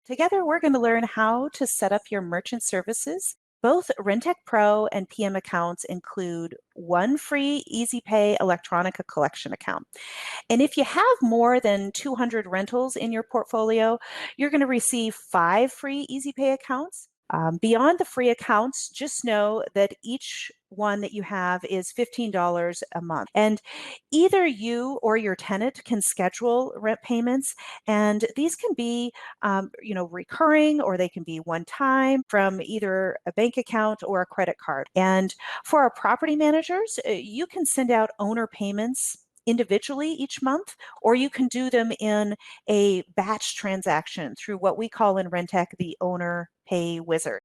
Together, we're going to learn how to set up your merchant services. Both Rentec Pro and PM accounts include one free EasyPay electronic collection account. And if you have more than 200 rentals in your portfolio, you're going to receive 5 free EasyPay accounts. Beyond the free accounts, just know that each one that you have is $15 a month. And either you or your tenant can schedule rent payments, and these can be recurring, or they can be one time from either a bank account or a credit card. And for our property managers, you can send out owner payments individually each month, or you can do them in a batch transaction through what we call in Rentec the owner pay wizard.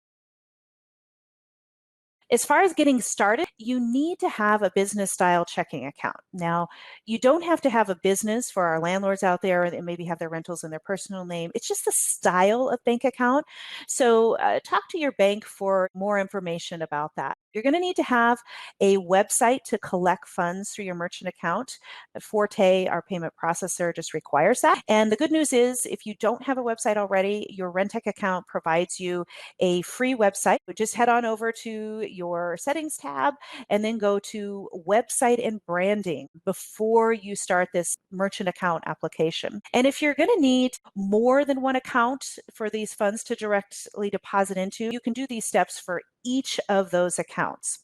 As far as getting started, you need to have a business style checking account. Now, you don't have to have a business for our landlords out there that maybe have their rentals in their personal name. It's just the style of bank account. So talk to your bank for more information about that. You're going to need to have a website to collect funds through your merchant account. Forte, our payment processor, just requires that. And the good news is, if you don't have a website already, your Rentec account provides you a free website. Just head on over to your settings tab and then go to website and branding before you start this merchant account application. And if you're going to need more than one account for these funds to directly deposit into, you can do these steps for each of those accounts.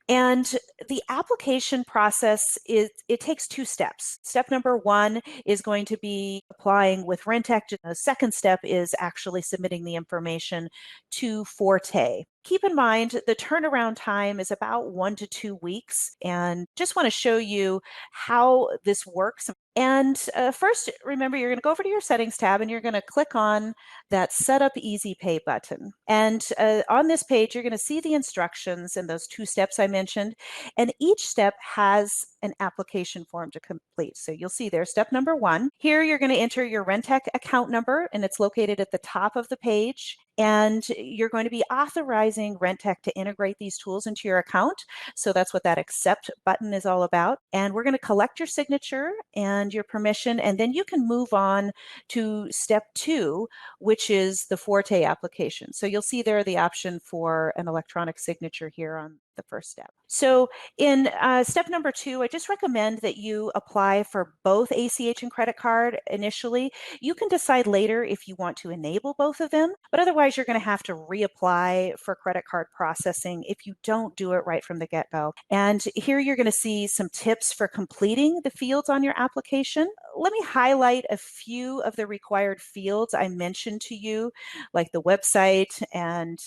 And the application process it takes 2 steps. Step number 1 is going to be applying with Rentec. The second step is actually submitting the information to Forte. Keep in mind the turnaround time is about 1 to 2 weeks, and just want to show you how this works. And first, remember, you're going to go over to your settings tab and you're going to click on that Setup Easy Pay button. And on this page, you're going to see the instructions and those 2 steps I mentioned. And each step has an application form to complete. So you'll see there, step number 1. Here, you're going to enter your Rentec account number, and it's located at the top of the page. And you're going to be authorizing Rentec to integrate these tools into your account. So that's what that accept button is all about. And we're going to collect your signature and your permission, and then you can move on to step 2, which is the Forte application. So you'll see there the option for an electronic signature here on the first step. So in step number 2, I just recommend that you apply for both ACH and credit card initially. You can decide later if you want to enable both of them, but otherwise you're going to have to reapply for credit card processing if you don't do it right from the get-go. And here you're going to see some tips for completing the fields on your application. Let me highlight a few of the required fields I mentioned to you, like the website and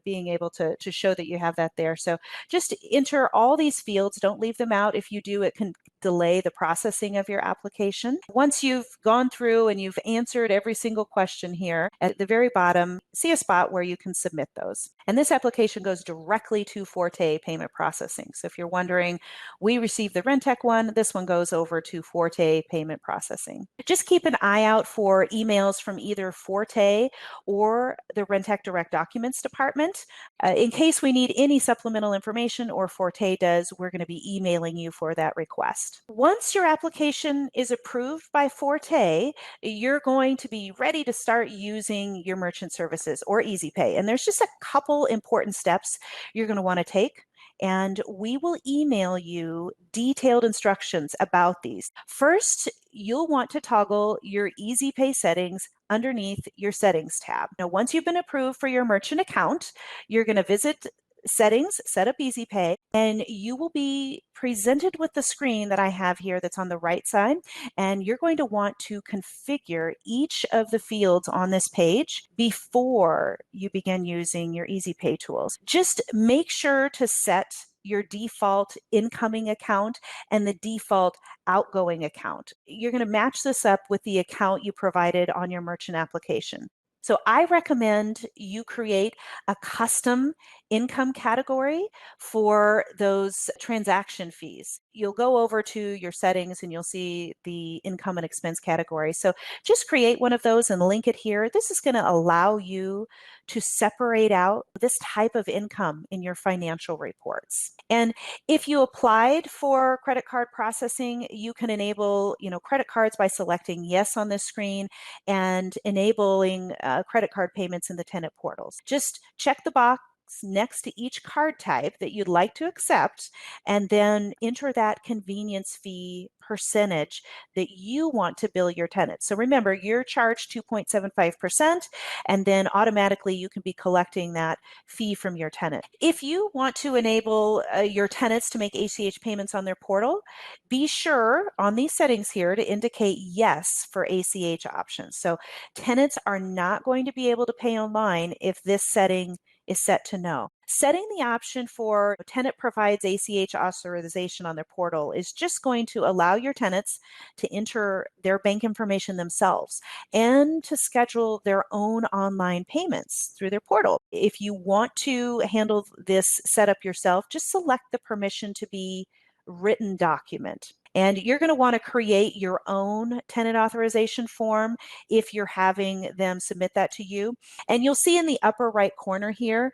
being able to show that you have that there. So just enter all these fields. Don't leave them out. If you do, it can delay the processing of your application. Once you've gone through and you've answered every single question here, at the very bottom, see a spot where you can submit those. And this application goes directly to Forte Payment Processing. So if you're wondering, we received the Rentec one, this one goes over to Forte Payment Processing. Just keep an eye out for emails from either Forte or the Rentec Direct Documents Department. In case we need any supplemental information, or Forte does, we're going to be emailing you for that request. Once your application is approved by Forte, you're going to be ready to start using your merchant services or EasyPay. And there's just a couple important steps you're going to want to take, and we will email you detailed instructions about these. First, you'll want to toggle your EasyPay settings underneath your settings tab. Now, once you've been approved for your merchant account, you're going to visit Settings, Set Up EasyPay, and you will be presented with the screen that I have here that's on the right side, and you're going to want to configure each of the fields on this page before you begin using your EasyPay tools. Just make sure to set your default incoming account and the default outgoing account. You're going to match this up with the account you provided on your merchant application. So I recommend you create a custom income category for those transaction fees. You'll go over to your settings and you'll see the income and expense category. So just create one of those and link it here. This is going to allow you to separate out this type of income in your financial reports. And if you applied for credit card processing, you can enable, credit cards by selecting yes on this screen and enabling credit card payments in the tenant portals. Just check the box next to each card type that you'd like to accept, and then enter that convenience fee percentage that you want to bill your tenants. So remember, you're charged 2.75%, and then automatically you can be collecting that fee from your tenant. If you want to enable your tenants to make ACH payments on their portal, be sure on these settings here to indicate yes for ACH options. So tenants are not going to be able to pay online if this setting is set to no. Setting the option for tenant provides ACH authorization on their portal is just going to allow your tenants to enter their bank information themselves and to schedule their own online payments through their portal. If you want to handle this setup yourself, just select the permission to be written document. And you're going to want to create your own tenant authorization form if you're having them submit that to you. And you'll see in the upper right corner here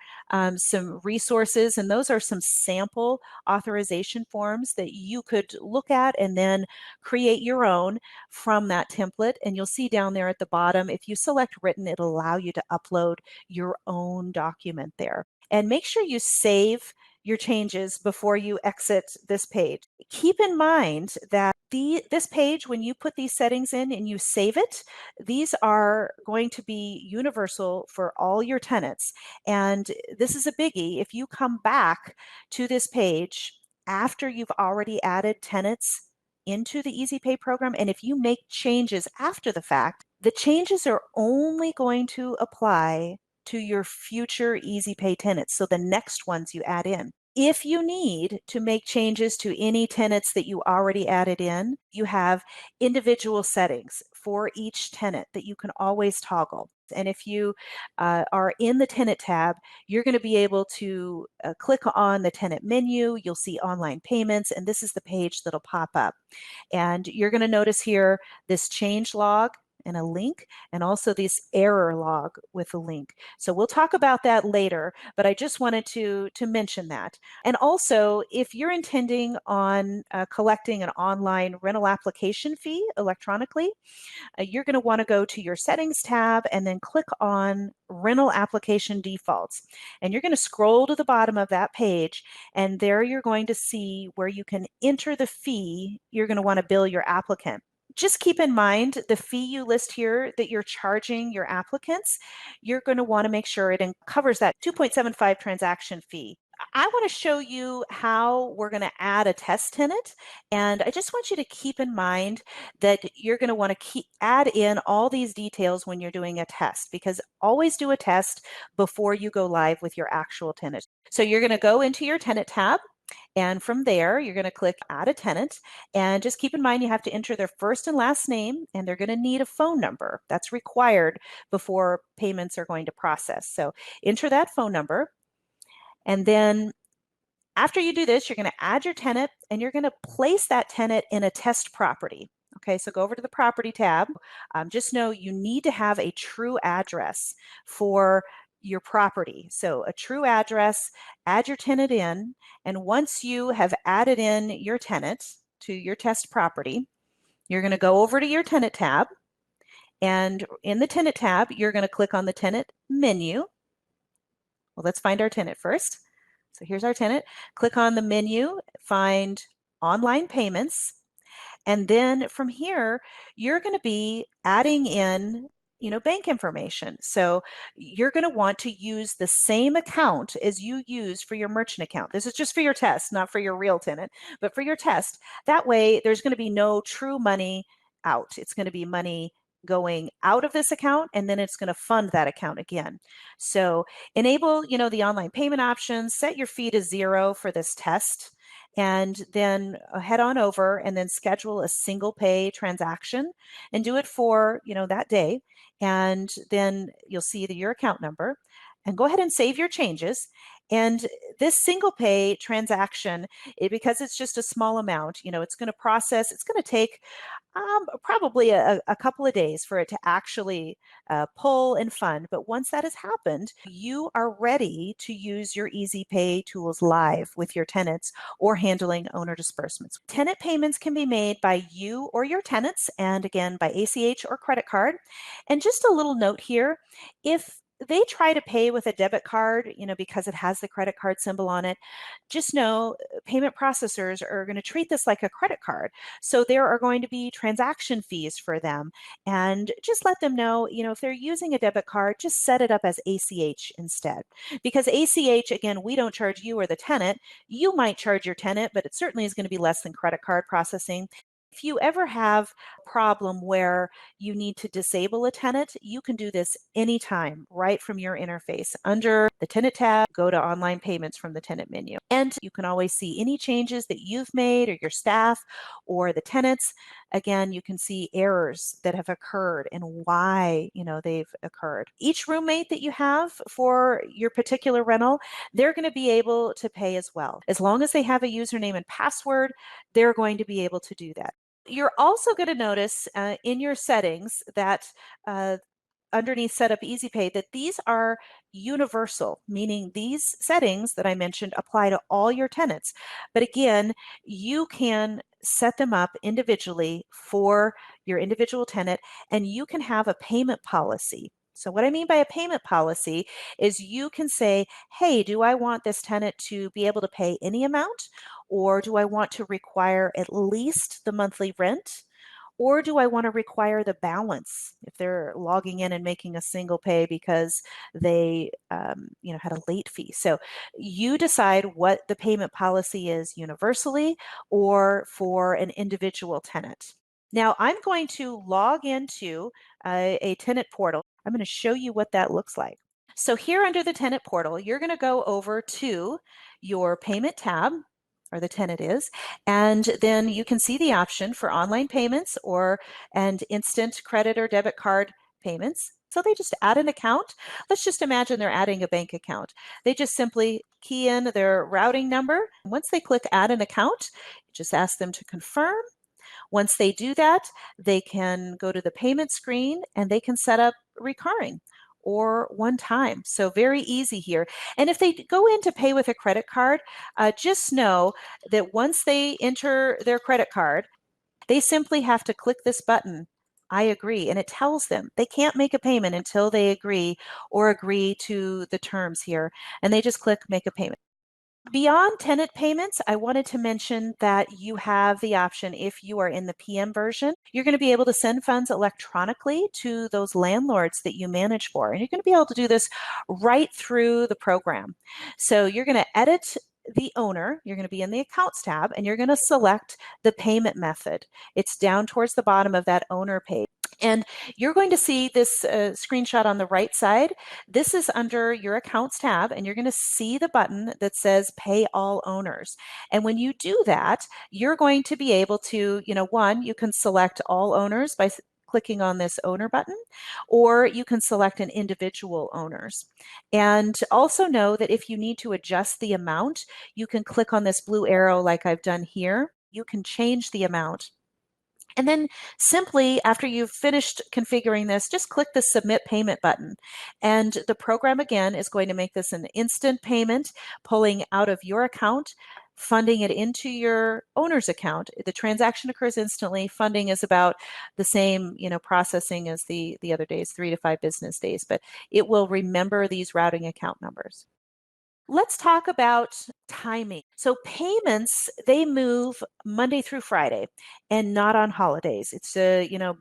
some resources, and those are some sample authorization forms that you could look at and then create your own from that template. And you'll see down there at the bottom, if you select written, it'll allow you to upload your own document there. And make sure you save your changes before you exit this page. Keep in mind that this page, when you put these settings in and you save it, these are going to be universal for all your tenants. And this is a biggie. If you come back to this page after you've already added tenants into the Easy Pay program, and if you make changes after the fact, the changes are only going to apply to your future Easy Pay tenants, so the next ones you add in. If you need to make changes to any tenants that you already added in, you have individual settings for each tenant that you can always toggle. And if you are in the tenant tab, you're going to be able to click on the tenant menu. You'll see online payments, and this is the page that'll pop up. And you're going to notice here this change log and a link, and also this error log with a link. So we'll talk about that later, but I just wanted to mention that. And also, if you're intending on collecting an online rental application fee electronically, you're going to want to go to your settings tab and then click on rental application defaults. And you're going to scroll to the bottom of that page, and there you're going to see where you can enter the fee you're going to want to bill your applicant. Just keep in mind the fee you list here that you're charging your applicants, you're going to want to make sure it covers that 2.75 transaction fee. I want to show you how we're going to add a test tenant. And I just want you to keep in mind that you're going to want to add in all these details when you're doing a test, because always do a test before you go live with your actual tenant. So you're going to go into your tenant tab. And from there, you're going to click Add a Tenant. And just keep in mind, you have to enter their first and last name, and they're going to need a phone number. That's required before payments are going to process. So enter that phone number. And then after you do this, you're going to add your tenant, and you're going to place that tenant in a test property. Okay, so go over to the property tab. Just know you need to have a true address for your property. So a true address, add your tenant in, and once you have added in your tenant to your test property, you're going to go over to your tenant tab, and in the tenant tab, you're going to click on the tenant menu. Well, let's find our tenant first. So here's our tenant. Click on the menu, find online payments, and then from here, you're going to be adding in bank information. So you're going to want to use the same account as you use for your merchant account. This is just for your test, not for your real tenant, but for your test. That way, there's going to be no true money out. It's going to be money going out of this account, and then it's going to fund that account again. So enable, the online payment options, set your fee to 0 for this test, and then head on over and then schedule a single pay transaction and do it for, that day. And then you'll see your account number. and go ahead and save your changes. And this single pay transaction, because it's just a small amount, it's going to process, it's going to take probably a couple of days for it to actually pull and fund. But once that has happened, you are ready to use your Easy Pay tools live with your tenants or handling owner disbursements. Tenant payments can be made by you or your tenants, and again, by ACH or credit card. And just a little note here, if they try to pay with a debit card, because it has the credit card symbol on it, just know payment processors are going to treat this like a credit card. So there are going to be transaction fees for them. And just let them know, if they're using a debit card, just set it up as ACH instead. Because ACH, again, we don't charge you or the tenant. You might charge your tenant, but it certainly is going to be less than credit card processing. If you ever have a problem where you need to disable a tenant, you can do this anytime right from your interface. Under the tenant tab, go to online payments from the tenant menu. And you can always see any changes that you've made or your staff or the tenants. Again, you can see errors that have occurred and why, they've occurred. Each roommate that you have for your particular rental, they're going to be able to pay as well. As long as they have a username and password, they're going to be able to do that. You're also going to notice in your settings that underneath Setup Easy Pay that these are universal, meaning these settings that I mentioned apply to all your tenants. But again, you can set them up individually for your individual tenant, and you can have a payment policy. So what I mean by a payment policy is you can say, hey, do I want this tenant to be able to pay any amount? Or do I want to require at least the monthly rent? Or do I want to require the balance if they're logging in and making a single pay because they had a late fee? So you decide what the payment policy is universally or for an individual tenant. Now I'm going to log into a tenant portal. I'm going to show you what that looks like. So here under the tenant portal, you're going to go over to your payment tab, or the tenant is, and then you can see the option for online payments and instant credit or debit card payments. So they just add an account. Let's just imagine they're adding a bank account. They just simply key in their routing number. Once they click add an account, just ask them to confirm. Once they do that, they can go to the payment screen and they can set up recurring or one time. So very easy here. And if they go in to pay with a credit card, just know that once they enter their credit card, they simply have to click this button, I agree, and it tells them they can't make a payment until they agree or agree to the terms here. And they just click make a payment. Beyond tenant payments, I wanted to mention that you have the option, if you are in the PM version, you're going to be able to send funds electronically to those landlords that you manage for. And you're going to be able to do this right through the program. So you're going to edit the owner, you're going to be in the accounts tab, and you're going to select the payment method. It's down towards the bottom of that owner page. And you're going to see this screenshot on the right side. This is under your accounts tab, and you're going to see the button that says pay all owners. And when you do that, you're going to be able to, one, you can select all owners by clicking on this owner button, or you can select an individual owners. And also know that if you need to adjust the amount, you can click on this blue arrow like I've done here. You can change the amount. And then simply after you've finished configuring this, just click the submit payment button. And the program again is going to make this an instant payment, pulling out of your account, funding it into your owner's account. The transaction occurs instantly. Funding is about the same, processing as the other days, 3 to 5 business days, but it will remember these routing account numbers. Let's talk about timing. So payments, they move Monday through Friday and not on holidays. It's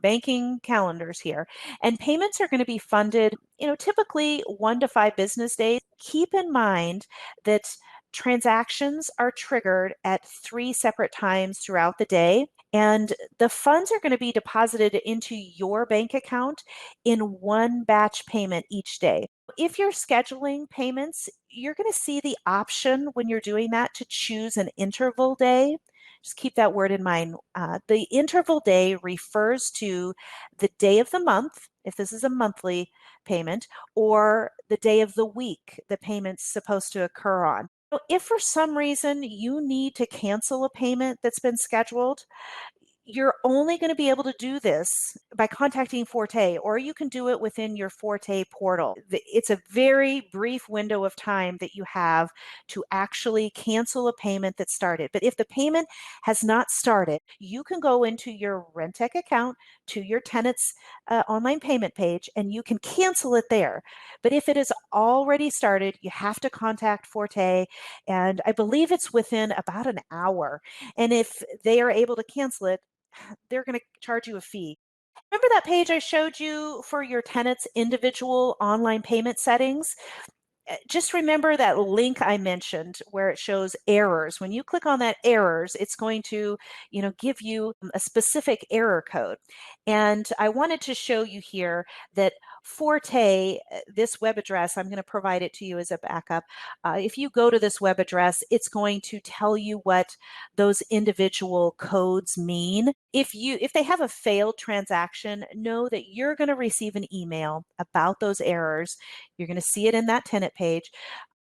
banking calendars here. And payments are going to be funded, typically 1 to 5 business days. Keep in mind that transactions are triggered at 3 separate times throughout the day, and the funds are going to be deposited into your bank account in one batch payment each day. If you're scheduling payments, you're going to see the option when you're doing that to choose an interval day. Just keep that word in mind. The interval day refers to the day of the month, if this is a monthly payment, or the day of the week the payment's supposed to occur on. So if for some reason you need to cancel a payment that's been scheduled, you're only going to be able to do this by contacting Forte, or you can do it within your Forte portal. It's a very brief window of time that you have to actually cancel a payment that started. But if the payment has not started, you can go into your Rentec account to your tenant's online payment page and you can cancel it there. But if it has already started, you have to contact Forte, and I believe it's within about an hour. And if they are able to cancel it, they're going to charge you a fee. Remember that page I showed you for your tenant's individual online payment settings? Just remember that link I mentioned where it shows errors. When you click on that errors, it's going to, give you a specific error code. And I wanted to show you here that Forte, this web address, I'm going to provide it to you as a backup. If you go to this web address, it's going to tell you what those individual codes mean. If they have a failed transaction, know that you're going to receive an email about those errors. You're going to see it in that tenant page.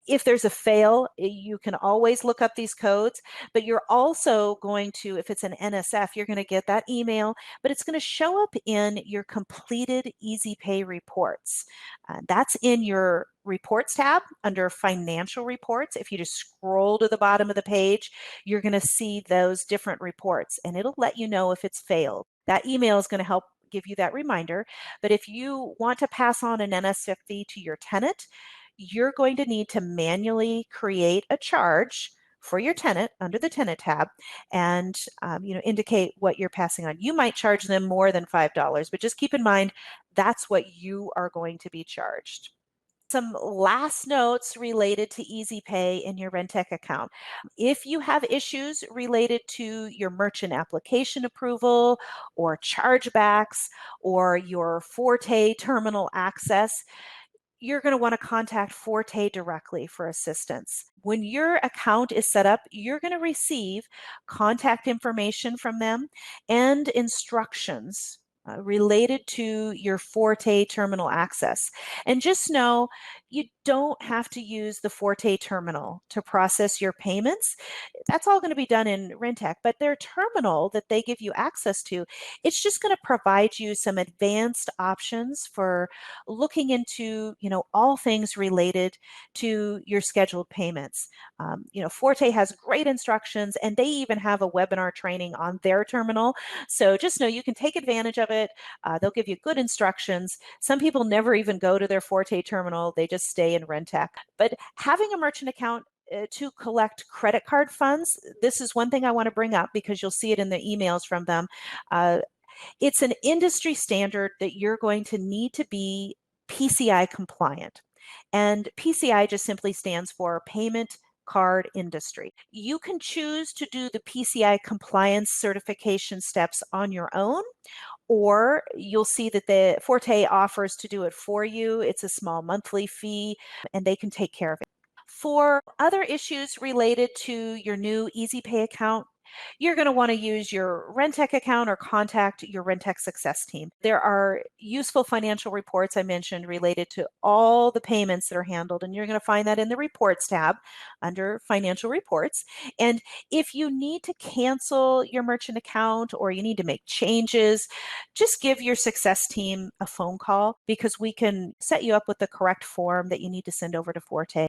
If there's a fail, you can always look up these codes, but you're also going to, if it's an NSF, you're going to get that email, but it's going to show up in your completed Easy Pay reports. That's in your reports tab under financial reports. If you just scroll to the bottom of the page, you're going to see those different reports and it'll let you know if it's failed. That email is going to help give you that reminder. But if you want to pass on an NSF fee to your tenant, you're going to need to manually create a charge for your tenant under the tenant tab and indicate what you're passing on. You might charge them more than $5, but just keep in mind that's what you are going to be charged. Some last notes related to Easy Pay in your Rentec account. If you have issues related to your merchant application approval or chargebacks or your Forte terminal access, you're going to want to contact Forte directly for assistance. When your account is set up, you're going to receive contact information from them and instructions related to your Forte terminal access. And just know you don't have to use the Forte terminal to process your payments. That's all going to be done in Rentec, but their terminal that they give you access to, it's just going to provide you some advanced options for looking into, all things related to your scheduled payments. Forte has great instructions and they even have a webinar training on their terminal. So just know you can take advantage of it. They'll give you good instructions. Some people never even go to their Forte terminal. They just stay in Rentec. But having a merchant account to collect credit card funds, this is one thing I want to bring up because you'll see it in the emails from them. It's an industry standard that you're going to need to be PCI compliant. And PCI just simply stands for Payment Card Industry. You can choose to do the PCI compliance certification steps on your own, or you'll see that the Forte offers to do it for you. It's a small monthly fee and they can take care of it. For other issues related to your new Easy Pay account, you're going to want to use your Rentec account or contact your Rentec success team. There are useful financial reports I mentioned related to all the payments that are handled, and you're going to find that in the reports tab under financial reports. And if you need to cancel your merchant account or you need to make changes, just give your success team a phone call because we can set you up with the correct form that you need to send over to Forte.